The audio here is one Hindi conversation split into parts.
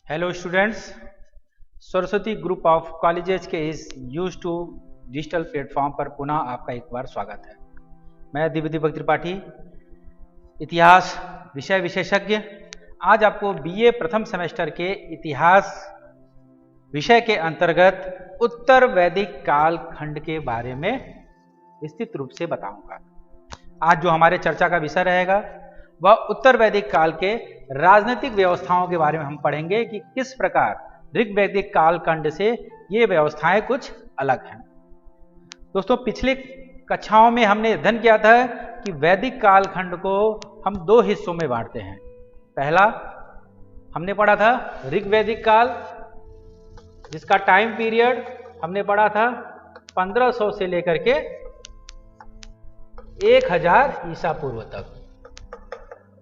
Hello students, Saraswati group of colleges के इस यूज टू डिजिटल प्लेटफॉर्म पर पुनः आपका एक बार स्वागत है। मैं दिव्य दीपक त्रिपाठी, इतिहास विषय विशेषज्ञ, आज आपको बीए प्रथम सेमेस्टर के इतिहास विषय के अंतर्गत उत्तर वैदिक काल खंड के बारे में विस्तृत रूप से बताऊंगा। आज जो हमारे चर्चा का विषय रहेगा वह उत्तर वैदिक काल के राजनीतिक व्यवस्थाओं के बारे में हम पढ़ेंगे कि किस प्रकार ऋग वैदिक काल खंड से ये व्यवस्थाएं कुछ अलग हैं। दोस्तों, पिछली कक्षाओं में हमने अध्ययन किया था कि वैदिक काल खंड को हम दो हिस्सों में बांटते हैं। पहला हमने पढ़ा था ऋग वैदिक काल, जिसका टाइम पीरियड हमने पढ़ा था 1500 से लेकर के 1000 ईसा पूर्व तक।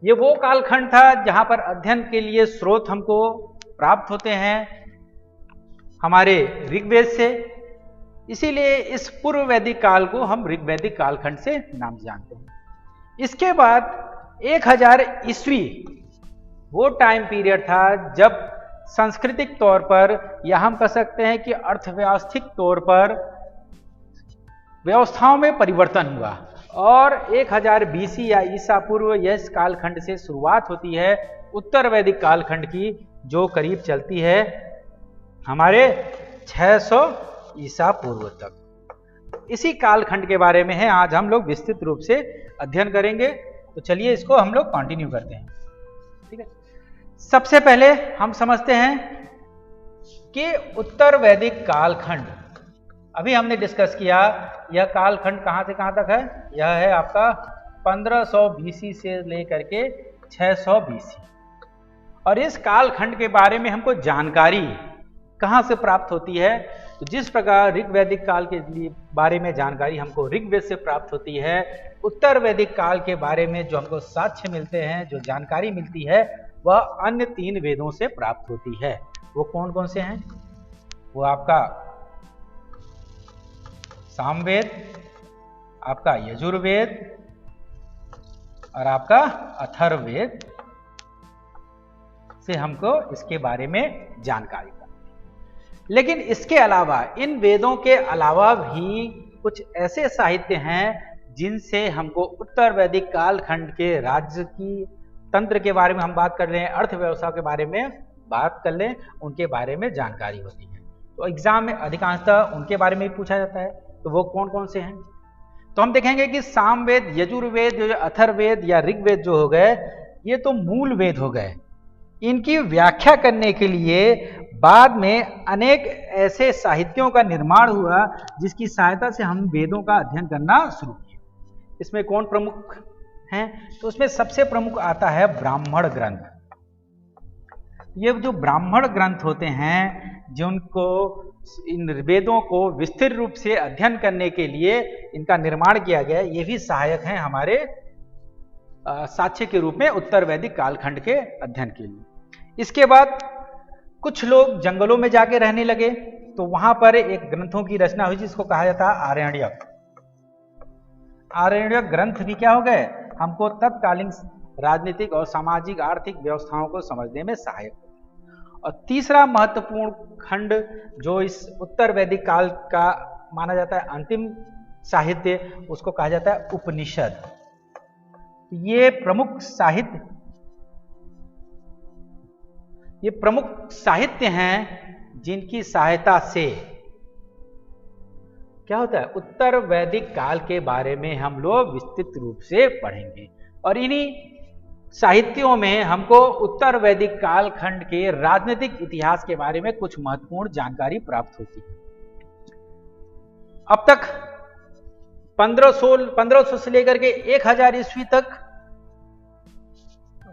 ये वो कालखंड था जहां पर अध्ययन के लिए स्रोत हमको प्राप्त होते हैं हमारे ऋग्वेद से, इसीलिए इस पूर्व वैदिक काल को हम ऋग वैदिक कालखंड से नाम जानते हैं। इसके बाद 1000 ईस्वी वो टाइम पीरियड था जब सांस्कृतिक तौर पर या हम कह सकते हैं कि अर्थव्यवस्थिक तौर पर व्यवस्थाओं में परिवर्तन हुआ और 1000 बीसी या ईसा पूर्व इस कालखंड से शुरुआत होती है उत्तर वैदिक कालखंड की, जो करीब चलती है हमारे 600 ईसा पूर्व तक। इसी कालखंड के बारे में है आज हम लोग विस्तृत रूप से अध्ययन करेंगे। तो चलिए इसको हम लोग कंटिन्यू करते हैं। ठीक है, सबसे पहले हम समझते हैं कि उत्तर वैदिक कालखंड, अभी हमने डिस्कस किया यह कालखंड कहां से कहां तक है। यह है आपका 1500 बीसी से लेकर के 600 बीसी। और इस कालखंड के बारे में हमको जानकारी कहां से प्राप्त होती है, तो जिस प्रकार ऋग वैदिक काल के बारे में जानकारी हमको ऋग्वेद से प्राप्त होती है, उत्तर वैदिक काल के बारे में जो हमको साक्ष्य मिलते हैं, जो जानकारी मिलती है, वह अन्य 3 वेदों से प्राप्त होती है। वो कौन कौन से हैं? वो आपका सामवेद, आपका यजुर्वेद और आपका अथर्ववेद से हमको इसके बारे में जानकारी प्राप्त। लेकिन इसके अलावा, इन वेदों के अलावा भी कुछ ऐसे साहित्य हैं जिनसे हमको उत्तर वैदिक कालखंड के राज्य की तंत्र के बारे में हम बात कर रहे हैं, अर्थव्यवस्था के बारे में बात कर लें, उनके बारे में जानकारी होती है। तो एग्जाम में अधिकांशतः उनके बारे में भी पूछा जाता है। तो वो कौन कौन से हैं? तो हम देखेंगे कि सामवेद, यजुर्वेद, अथर्ववेद या ऋग्वेद जो हो गए, ये तो मूल वेद हो गए। इनकी व्याख्या करने के लिए बाद में अनेक ऐसे साहित्यों का निर्माण हुआ जिसकी सहायता से हम वेदों का अध्ययन करना शुरू किया। इसमें कौन प्रमुख हैं? तो उसमें सबसे प्रमुख आता है ब्राह्मण ग्रंथ। ये जो ब्राह्मण ग्रंथ होते हैं, जिनको इन वेदों को विस्तृत रूप से अध्ययन करने के लिए इनका निर्माण किया गया, ये भी सहायक हैं हमारे साक्ष्य के रूप में उत्तर वैदिक कालखंड के अध्ययन के लिए। इसके बाद कुछ लोग जंगलों में जाके रहने लगे, तो वहां पर एक ग्रंथों की रचना हुई जिसको कहा जाता है आरण्यक। आरण्यक ग्रंथ भी क्या हो गए, हमको तत्कालीन राजनीतिक और सामाजिक आर्थिक व्यवस्थाओं को समझने में सहायक। और तीसरा महत्वपूर्ण खंड जो इस उत्तर वैदिक काल का माना जाता है अंतिम साहित्य, उसको कहा जाता है उपनिषद। ये प्रमुख साहित्य हैं जिनकी सहायता से क्या होता है, उत्तर वैदिक काल के बारे में हम लोग विस्तृत रूप से पढ़ेंगे। और इन्हीं साहित्यों में हमको उत्तर वैदिक कालखंड के राजनीतिक इतिहास के बारे में कुछ महत्वपूर्ण जानकारी प्राप्त होती है। अब तक 1500 से लेकर के 1000 ईस्वी तक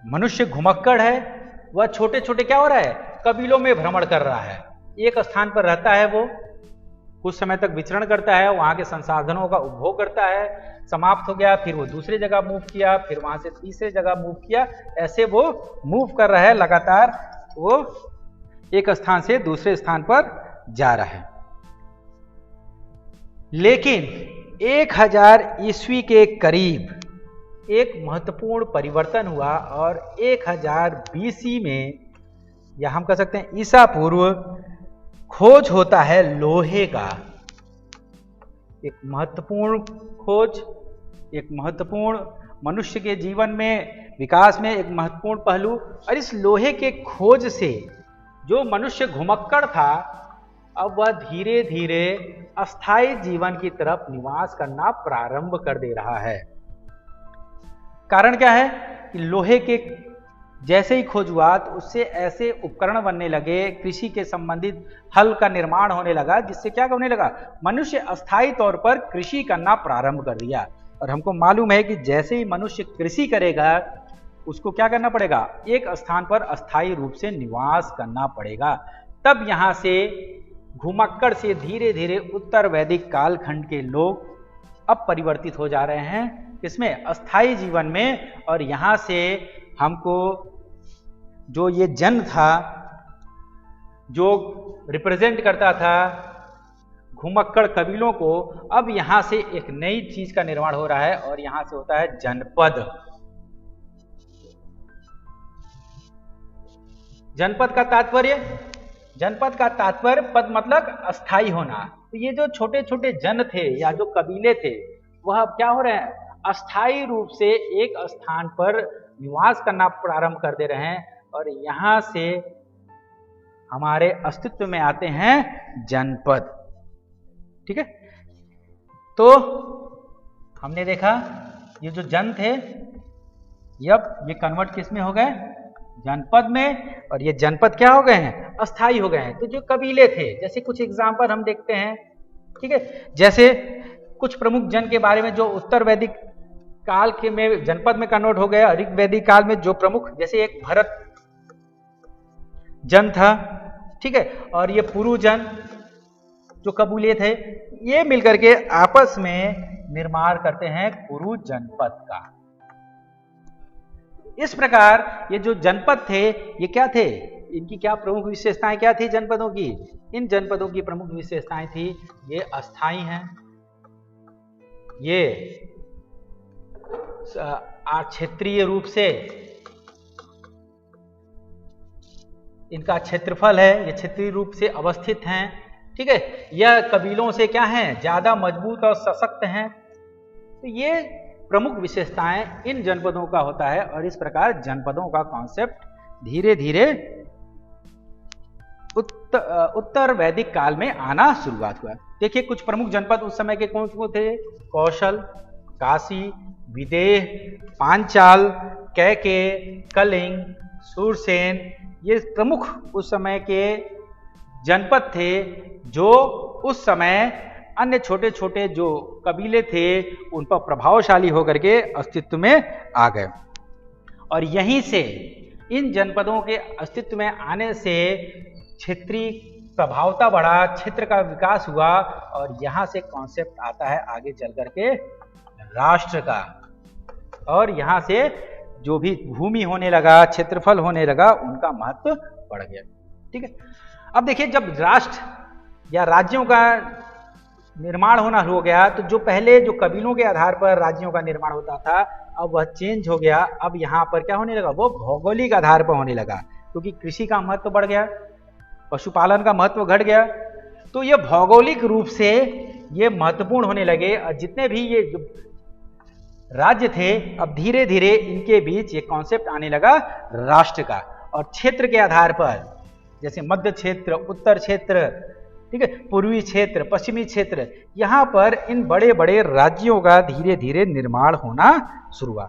मनुष्य घुमक्कड़ है। वह छोटे छोटे क्या हो रहा है, कबीलों में भ्रमण कर रहा है। एक स्थान पर रहता है, वो कुछ समय तक विचरण करता है, वहां के संसाधनों का उपभोग करता है, समाप्त हो गया, फिर वो दूसरी जगह मूव किया, फिर वहां से तीसरी जगह मूव किया, ऐसे वो मूव कर रहा है लगातार। वो एक स्थान से दूसरे स्थान पर जा रहा है। लेकिन 1000 ईस्वी के करीब एक महत्वपूर्ण परिवर्तन हुआ और 1000 बीसी में या हम कह सकते हैं ईसा पूर्व खोज होता है लोहे का। एक महत्वपूर्ण खोज, एक महत्वपूर्ण मनुष्य के जीवन में विकास में एक महत्वपूर्ण पहलू। और इस लोहे के खोज से जो मनुष्य घुमक्कड़ था, अब वह धीरे धीरे अस्थायी जीवन की तरफ निवास करना प्रारंभ कर दे रहा है। कारण क्या है कि लोहे के जैसे ही खोज हुआ तो उससे ऐसे उपकरण बनने लगे, कृषि के संबंधित हल का निर्माण होने लगा, जिससे क्या होने लगा, मनुष्य अस्थायी तौर पर कृषि करना प्रारंभ कर दिया। और हमको मालूम है कि जैसे ही मनुष्य कृषि करेगा उसको क्या करना पड़ेगा, एक स्थान पर अस्थायी रूप से निवास करना पड़ेगा। तब यहाँ से घुमक्कड़ से धीरे धीरे उत्तर वैदिक कालखंड के लोग अब परिवर्तित हो जा रहे हैं, इसमें अस्थायी जीवन में। और यहाँ से हमको जो ये जन था, जो रिप्रेजेंट करता था घुमक्कड़ कबीलों को, अब यहां से एक नई चीज का निर्माण हो रहा है और यहां से होता है जनपद। जनपद का तात्पर्य पद मतलब अस्थाई होना। तो ये जो छोटे छोटे जन थे या जो कबीले थे, वह अब क्या हो रहे हैं, अस्थाई रूप से एक स्थान पर निवास करना प्रारंभ कर दे रहे हैं। और यहां से हमारे अस्तित्व में आते हैं जनपद। ठीक है, तो हमने देखा ये जो जन थे, ये कन्वर्ट किस में हो गए, जनपद में। और ये जनपद क्या हो गए हैं, अस्थाई हो गए हैं। तो जो कबीले थे, जैसे कुछ एग्जाम्पल हम देखते हैं। ठीक है, जैसे कुछ प्रमुख जन के बारे में जो उत्तर वैदिक काल के में जनपद में कन्वर्ट हो गया। ऋग वैदिक काल में जो प्रमुख, जैसे एक भरत जन था, ठीक है, और ये पुरु जन जो कबीले थे, ये मिलकर के आपस में निर्माण करते हैं पुरु जनपद का। इस प्रकार ये जो जनपद थे, ये क्या थे, इनकी क्या प्रमुख विशेषताएं क्या थी जनपदों की? इन जनपदों की प्रमुख विशेषताएं थी, ये अस्थाई हैं, ये क्षेत्रीय रूप से इनका क्षेत्रफल है, ये क्षेत्रीय रूप से अवस्थित हैं। ठीक है, यह कबीलों से क्या हैं, ज्यादा मजबूत और सशक्त हैं। तो ये प्रमुख विशेषताएं इन जनपदों का होता है। और इस प्रकार जनपदों का कॉन्सेप्ट धीरे धीरे उत्तर वैदिक काल में आना शुरुआत हुआ। देखिए कुछ प्रमुख जनपद उस समय के कौन कौन थे, कौशल, काशी, विदेह, पांचाल, कैके, कलिंग, सूरसेन, ये प्रमुख उस समय के जनपद थे, जो उस समय अन्य छोटे छोटे जो कबीले थे उन पर प्रभावशाली होकर के अस्तित्व में आ गए। और यहीं से इन जनपदों के अस्तित्व में आने से क्षेत्रीय प्रभावता बढ़ा, क्षेत्र का विकास हुआ। और यहाँ से कॉन्सेप्ट आता है आगे चल करके राष्ट्र का। और यहाँ से जो भी भूमि होने लगा, क्षेत्रफल होने लगा, उनका महत्व बढ़ गया। ठीक है, अब देखिए जब राष्ट्र या राज्यों का निर्माण होना हो गया, तो जो पहले जो कबीलों के आधार पर राज्यों का निर्माण होता था, अब वह चेंज हो गया। अब यहाँ पर क्या होने लगा, वो भौगोलिक आधार पर होने लगा, क्योंकि कृषि का महत्व बढ़ गया, पशुपालन का महत्व घट गया। तो ये भौगोलिक रूप से ये महत्वपूर्ण होने लगे। और जितने भी ये जो राज्य थे, अब धीरे धीरे इनके बीच ये कॉन्सेप्ट आने लगा राष्ट्र का। और क्षेत्र के आधार पर, जैसे मध्य क्षेत्र, उत्तर क्षेत्र, ठीक है, पूर्वी क्षेत्र, पश्चिमी क्षेत्र, यहाँ पर इन बड़े बड़े राज्यों का धीरे धीरे निर्माण होना शुरू हुआ।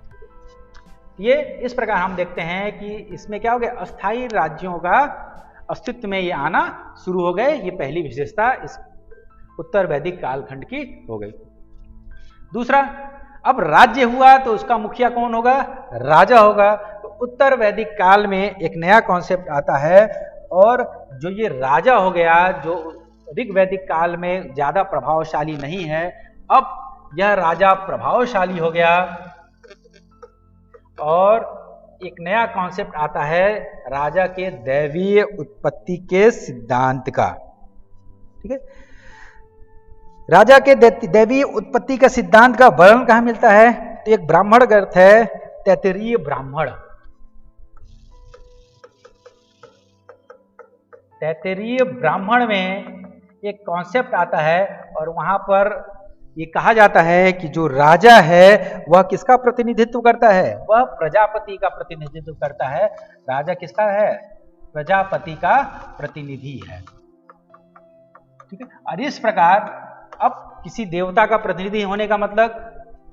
ये इस प्रकार हम देखते हैं कि इसमें क्या हो गया, अस्थायी राज्यों का अस्तित्व में ये आना शुरू हो गए। ये पहली विशेषता इस उत्तर वैदिक कालखंड की हो गई। दूसरा, अब राज्य हुआ तो उसका मुखिया कौन होगा, राजा होगा। तो उत्तर वैदिक काल में एक नया कॉन्सेप्ट आता है, और जो ये राजा हो गया, जो ऋग वैदिक काल में ज्यादा प्रभावशाली नहीं है, अब यह राजा प्रभावशाली हो गया। और एक नया कॉन्सेप्ट आता है राजा के दैवीय उत्पत्ति के सिद्धांत का। ठीक है, राजा के दैवीय उत्पत्ति का सिद्धांत का वर्णन कहाँ मिलता है, तो एक ब्राह्मण ग्रंथ है, तैत्तिरीय ब्राह्मण। तैत्तिरीय ब्राह्मण में एक कॉन्सेप्ट आता है और वहां पर ये कहा जाता है कि जो राजा है वह किसका प्रतिनिधित्व करता है? वह प्रजापति का प्रतिनिधित्व करता है। राजा किसका है? प्रजापति का प्रतिनिधि है। ठीक है। और इस प्रकार अब किसी देवता का प्रतिनिधि होने का मतलब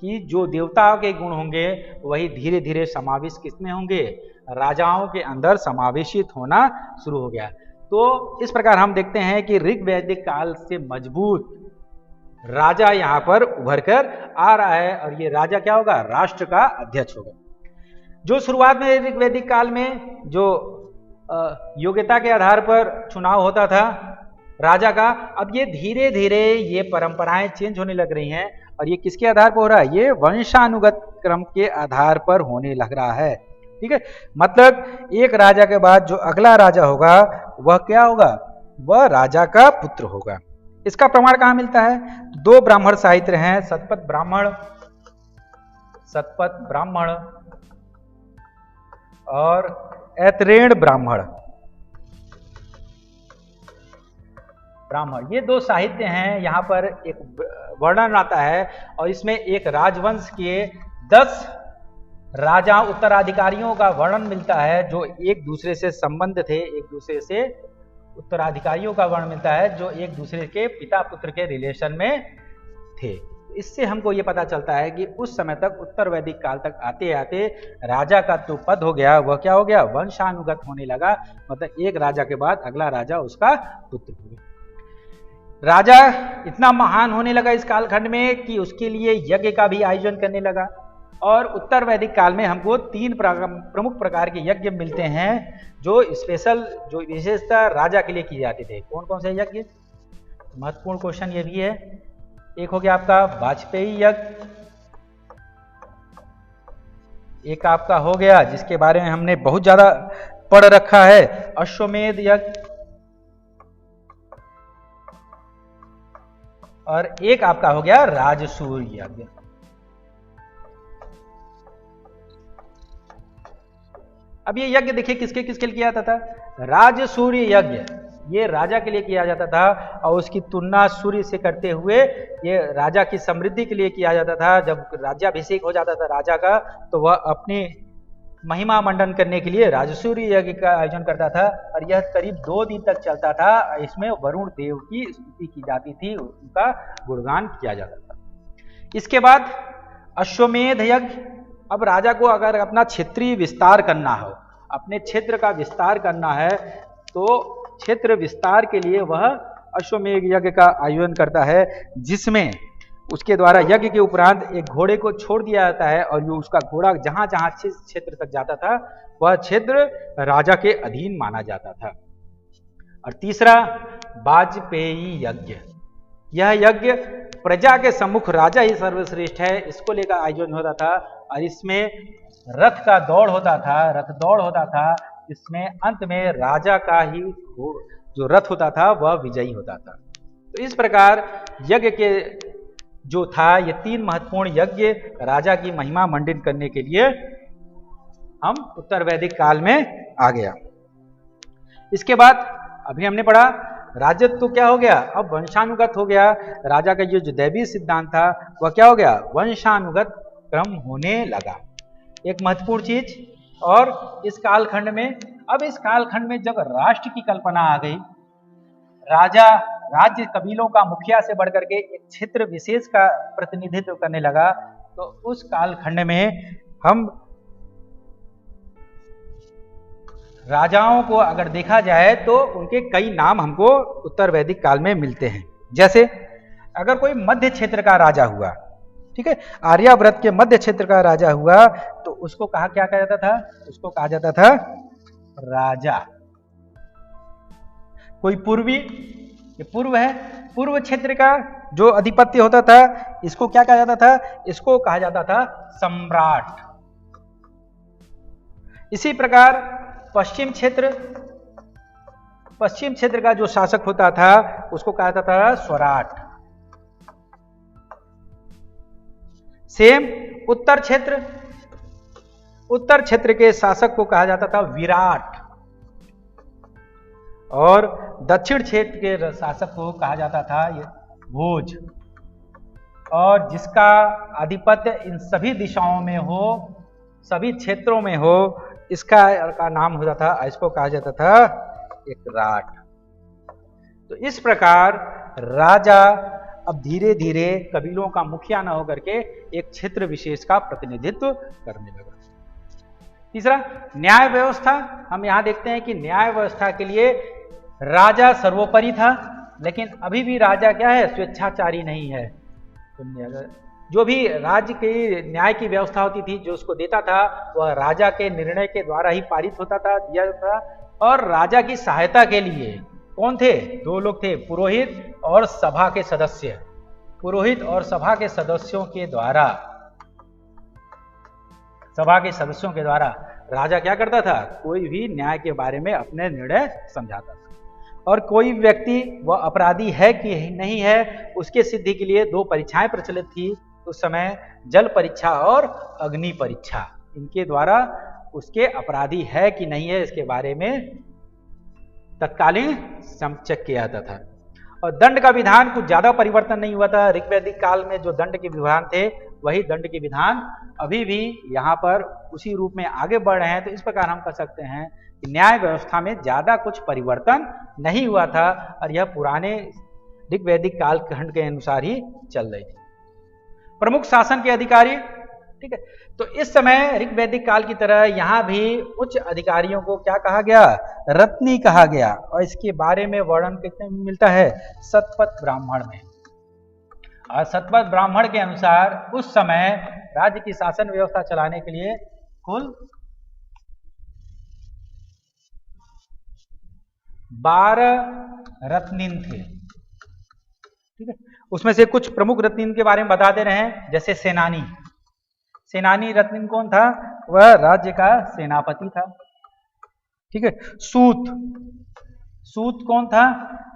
कि जो देवताओं के गुण होंगे वही धीरे धीरे समावेश किसमें होंगे? राजाओं के अंदर समावेशित होना शुरू हो गया। तो इस प्रकार हम देखते हैं कि ऋग वैदिक काल से मजबूत राजा यहां पर उभर कर आ रहा है और ये राजा क्या होगा? राष्ट्र का अध्यक्ष होगा। जो शुरुआत में ऋग वैदिक काल में जो योग्यता के आधार पर चुनाव होता था राजा का, अब ये धीरे धीरे ये परंपराएं चेंज होने लग रही हैं और ये किसके आधार पर हो रहा है? ये वंशानुगत क्रम के आधार पर होने लग रहा है। ठीक है, मतलब एक राजा के बाद जो अगला राजा होगा वह क्या होगा? वह राजा का पुत्र होगा। इसका प्रमाण कहां मिलता है? दो ब्राह्मण साहित्य हैं, शतपथ ब्राह्मण और ऐतरेण ब्राह्मण। ये दो साहित्य हैं। यहां पर एक वर्णन आता है और इसमें एक राजवंश के 10 राजा उत्तराधिकारियों का वर्णन मिलता है जो एक दूसरे से संबंध थे, एक दूसरे से उत्तराधिकारियों का वर्णन मिलता है जो एक दूसरे के पिता पुत्र के रिलेशन में थे। इससे हमको ये पता चलता है कि उस समय तक उत्तर वैदिक काल तक आते आते राजा का जो पद हो गया वह क्या हो गया? वंशानुगत होने लगा। मतलब एक राजा के बाद अगला राजा उसका पुत्र हो गया। राजा इतना महान होने लगा इस कालखंड में कि उसके लिए यज्ञ का भी आयोजन करने लगा। और उत्तर वैदिक काल में हमको 3 प्रमुख प्रकार के यज्ञ मिलते हैं जो स्पेशल, जो विशेषता राजा के लिए किए जाते थे। कौन कौन से यज्ञ? महत्वपूर्ण क्वेश्चन ये भी है। एक हो गया आपका वाजपेयी यज्ञ, एक आपका हो गया जिसके बारे में हमने बहुत ज्यादा पढ़ रखा है अश्वमेध यज्ञ, और एक आपका हो गया राजसूय यज्ञ। अब ये यज्ञ देखिए किसके किसके लिए किया जाता था? राजसूय यज्ञ ये राजा के लिए किया जाता था और उसकी तुलना सूर्य से करते हुए ये राजा की समृद्धि के लिए किया जाता था। जब राज्याभिषेक हो जाता था राजा का तो वह अपनी महिमा मंडन करने के लिए राजसूय यज्ञ का आयोजन करता था और यह करीब 2 दिन तक चलता था। इसमें वरुण देव की स्तुति की जाती थी, उनका गुणगान किया जाता था। इसके बाद अश्वमेध यज्ञ। अब राजा को अगर अपना क्षेत्रीय विस्तार करना हो, अपने क्षेत्र का विस्तार करना है तो क्षेत्र विस्तार के लिए वह अश्वमेध यज्ञ का आयोजन करता है जिसमें उसके द्वारा यज्ञ के उपरांत एक घोड़े को छोड़ दिया जाता है और जो उसका घोड़ा जहां जहां क्षेत्र तक जाता था वह क्षेत्र राजा के अधीन माना जाता था। और तीसरा वाजपेयी यज्ञ। यह यज्ञ प्रजा के सम्मुख राजा ही सर्वश्रेष्ठ है, इसको लेकर आयोजन होता था और इसमें रथ का दौड़ होता था, इसमें अंत में राजा का ही जो रथ होता था वह विजयी होता था। तो इस प्रकार यज्ञ के जो था ये 3 महत्वपूर्ण यज्ञ राजा की महिमा मंडित करने के लिए हम उत्तर वैदिक काल में आ गया। इसके बाद अभी हमने पढ़ा राजत्व तो क्या हो गया? अब वंशानुगत हो गया। राजा का जो दैवीय सिद्धांत था वह क्या हो गया? वंशानुगत क्रम होने लगा। एक महत्वपूर्ण चीज और इस कालखंड में, अब इस कालखंड में जब राष्ट्र की कल्पना आ गई, राजा राज्य कबीलों का मुखिया से बढ़कर के एक क्षेत्र विशेष का प्रतिनिधित्व करने लगा, तो उस कालखंड में हम राजाओं को अगर देखा जाए तो उनके कई नाम हमको उत्तर वैदिक काल में मिलते हैं। जैसे अगर कोई मध्य क्षेत्र का राजा हुआ, ठीक है, आर्यावर्त के मध्य क्षेत्र का राजा हुआ तो उसको क्या कहा जाता था? उसको कहा जाता था राजा। कोई पूर्वी, ये पूर्व है, पूर्व क्षेत्र का जो अधिपत्य होता था इसको क्या कहा जाता था? इसको कहा जाता था सम्राट। इसी प्रकार पश्चिम क्षेत्र का जो शासक होता था उसको कहा जाता था स्वराट। सेम उत्तर क्षेत्र के शासक को कहा जाता था विराट। और दक्षिण क्षेत्र के शासक को कहा जाता था ये भोज, और जिसका आधिपत्य इन सभी दिशाओं में हो, सभी क्षेत्रों में हो, इसका नाम होता था, इसको कहा जाता था एक राठ। तो इस प्रकार राजा अब धीरे धीरे कबीलों का मुखिया न होकर के एक क्षेत्र विशेष का प्रतिनिधित्व करने लगा। तीसरा, न्याय व्यवस्था। हम यहां देखते हैं कि न्याय व्यवस्था के लिए राजा सर्वोपरि था, लेकिन अभी भी राजा क्या है, स्वेच्छाचारी नहीं है। जो भी राज्य की न्याय की व्यवस्था होती थी, जो उसको देता था वह राजा के निर्णय के द्वारा ही पारित होता था, दिया जाता था। और राजा की सहायता के लिए कौन थे, दो लोग थे, पुरोहित और सभा के सदस्य। पुरोहित और सभा के सदस्यों के द्वारा, सभा के सदस्यों के द्वारा राजा क्या करता था, कोई भी न्याय के बारे में अपने निर्णय समझाता था। और कोई व्यक्ति वह अपराधी है कि नहीं है, उसके सिद्धि के लिए दो परीक्षाएं प्रचलित थी उस समय, जल परीक्षा और अग्नि परीक्षा। इनके द्वारा उसके अपराधी है कि नहीं है इसके बारे में तत्कालीन चेक किया जाता था। और दंड का विधान कुछ ज्यादा परिवर्तन नहीं हुआ था। ऋग्वैदिक काल में जो दंड के विधान थे वही दंड के विधान अभी भी यहाँ पर उसी रूप में आगे बढ़ रहे हैं। तो इस प्रकार हम कह सकते हैं कि न्याय व्यवस्था में ज्यादा कुछ परिवर्तन नहीं हुआ था और यह पुराने ऋग्वैदिक काल खंड के अनुसार ही चल रही थी। प्रमुख शासन के अधिकारी, ठीक है, तो इस समय ऋग्वैदिक काल की तरह यहाँ भी उच्च अधिकारियों को क्या कहा गया, रत्नी कहा गया। और इसके बारे में वर्णन कितने में मिलता है, शतपथ ब्राह्मण में। और शतपथ ब्राह्मण के अनुसार उस समय राज्य की शासन व्यवस्था चलाने के लिए कुल 12 रत्निन थे, ठीक है। उसमें से कुछ प्रमुख रत्निन के बारे में बता दे रहे हैं, जैसे सेनानी। सेनानी रत्निन कौन था, वह राज्य का सेनापति था, ठीक है। सूत, सूत कौन था,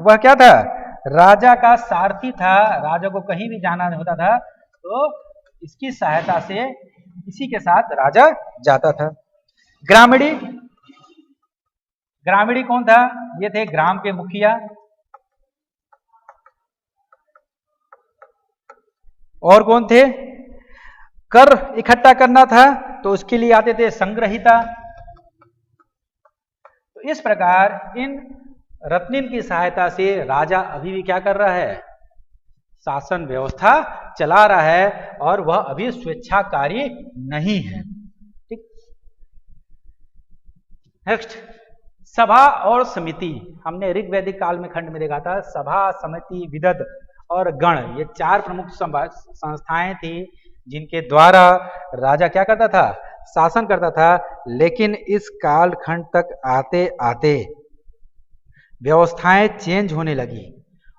वह क्या था, राजा का सारथी था। राजा को कहीं भी जाना होता था तो इसकी सहायता से इसी के साथ राजा जाता था। ग्रामीणी, ग्रामीणी कौन था, ये थे ग्राम के मुखिया। और कौन थे, कर इकट्ठा करना था तो उसके लिए आते थे संग्रहिता। तो इस प्रकार इन रत्निन की सहायता से राजा अभी भी क्या कर रहा है, शासन व्यवस्था चला रहा है और वह अभी स्वेच्छाकारी नहीं है, ठीक। नेक्स्ट, सभा और समिति। हमने ऋग्वैदिक काल में खंड में देखा था, सभा, समिति, विदद और गण, ये 4 प्रमुख संस्थाएं थी जिनके द्वारा राजा क्या करता था, शासन करता था। लेकिन इस कालखंड तक आते आते व्यवस्थाएं चेंज होने लगी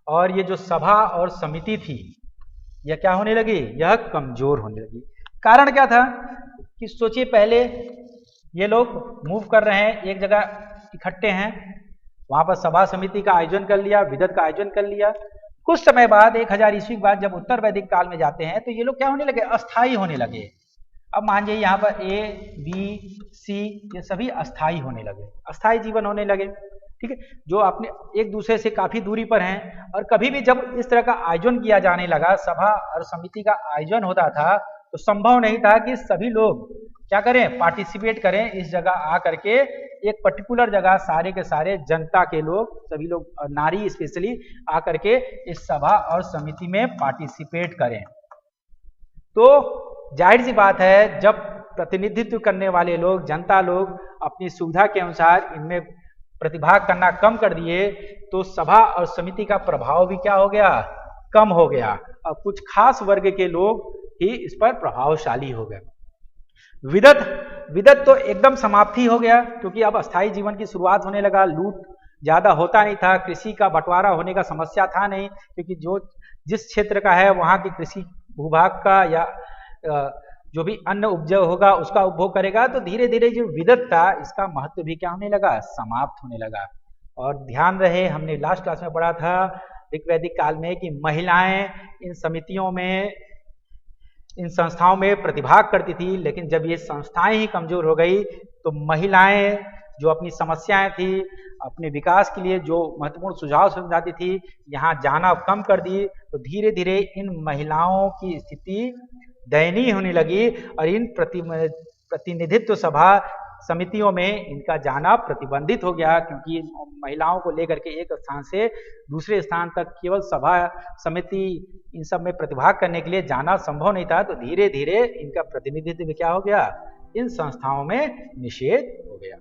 और ये जो सभा और समिति थी यह क्या होने लगी, यह कमजोर होने लगी। कारण क्या था कि सोचिए, पहले ये लोग मूव कर रहे हैं, एक जगह इकट्ठे हैं, वहां पर सभा समिति का आयोजन कर लिया, विदत का आयोजन कर लिया। कुछ समय बाद 1000 ईस्वी के बाद जब उत्तर वैदिक काल में जाते हैं तो ये लोग क्या होने लगे, अस्थायी होने लगे। अब मान लीजिए यहाँ पर ए, बी, सी, ये सभी अस्थायी होने लगे, अस्थायी जीवन होने लगे, ठीक है। जो अपने एक दूसरे से काफी दूरी पर हैं। और कभी भी जब इस तरह का आयोजन किया जाने लगा, सभा और समिति का आयोजन होता था, तो संभव नहीं था कि सभी लोग क्या करें, पार्टिसिपेट करें इस जगह आ करके। एक पर्टिकुलर जगह सारे के सारे जनता के लोग, सभी लोग, नारी स्पेशली, आ करके इस सभा और समिति में पार्टिसिपेट करें। तो जाहिर सी बात है, जब प्रतिनिधित्व करने वाले लोग, जनता लोग अपनी सुविधा के अनुसार इनमें प्रतिभाग करना कम कर दिए, तो सभा और समिति का प्रभाव भी क्या हो गया, कम हो गया। और कुछ खास वर्ग के लोग ही इस पर प्रभावशाली हो गए। विदत, विदत तो एकदम समाप्ति हो गया, क्योंकि अब अस्थायी जीवन की शुरुआत होने लगा। लूट ज्यादा होता नहीं था, कृषि का बंटवारा होने का समस्या था नहीं, क्योंकि जो जिस क्षेत्र का है वहां की कृषि भूभाग का या जो भी अन्न उपज होगा उसका उपभोग करेगा। तो धीरे धीरे जो विदत था इसका महत्व भी क्या होने लगा, समाप्त होने लगा। और ध्यान रहे, हमने लास्ट क्लास में पढ़ा था ऋग्वैदिक काल में कि महिलाएं इन समितियों में, इन संस्थाओं में प्रतिभाग करती थी। लेकिन जब ये संस्थाएं ही कमजोर हो गई तो महिलाएं जो अपनी समस्याएं थी, अपने विकास के लिए जो महत्वपूर्ण सुझाव समझाती थी, यहाँ जाना कम कर दी, तो धीरे धीरे इन महिलाओं की स्थिति दयनीय होने लगी और इन प्रतिनिधित्व सभा समितियों में इनका जाना प्रतिबंधित हो गया, क्योंकि महिलाओं को लेकर के एक स्थान से दूसरे स्थान तक केवल सभा समिति इन सब में प्रतिभाग करने के लिए जाना संभव नहीं था। तो धीरे धीरे इनका प्रतिनिधित्व क्या हो गया, इन संस्थाओं में निषेध हो गया।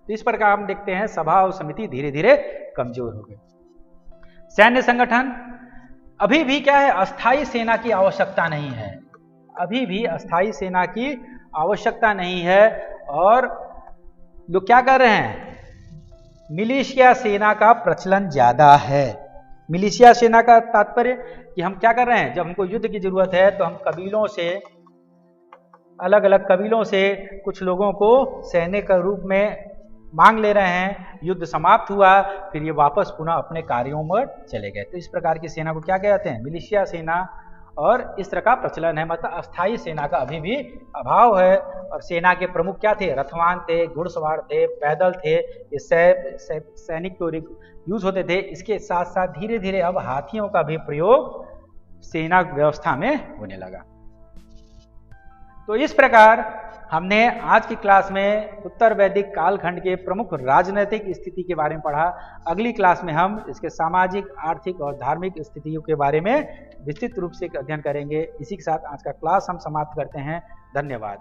तो इस प्रकार हम देखते हैं सभा और समिति धीरे धीरे कमजोर हो गई। सैन्य संगठन, अभी भी क्या है, अस्थायी सेना की आवश्यकता नहीं है, अभी भी अस्थायी सेना की आवश्यकता नहीं है। और लोग क्या कर रहे हैं, मिलिशिया सेना का प्रचलन ज्यादा है। मिलिशिया सेना का तात्पर्य कि हम क्या कर रहे हैं, जब हमको युद्ध की जरूरत है तो हम कबीलों से, अलग अलग कबीलों से कुछ लोगों को सैनिक के रूप में मांग ले रहे हैं, युद्ध समाप्त हुआ, फिर ये वापस पुनः अपने कार्यों में चले गए। तो इस प्रकार की सेना को क्या कहते हैं, मिलिशिया सेना। और इस तरह का प्रचलन है, मतलब अस्थायी सेना का अभी भी अभाव है। और सेना के प्रमुख क्या थे, रथवान थे, घुड़सवार थे, पैदल थे, ये सैनिक तो यूज होते थे। इसके साथ साथ धीरे धीरे अब हाथियों का भी प्रयोग सेना व्यवस्था में होने लगा। तो इस प्रकार हमने आज की क्लास में उत्तर वैदिक कालखंड के प्रमुख राजनीतिक स्थिति के बारे में पढ़ा। अगली क्लास में हम इसके सामाजिक, आर्थिक और धार्मिक स्थितियों के बारे में विस्तृत रूप से अध्ययन करेंगे। इसी के साथ आज का क्लास हम समाप्त करते हैं। धन्यवाद।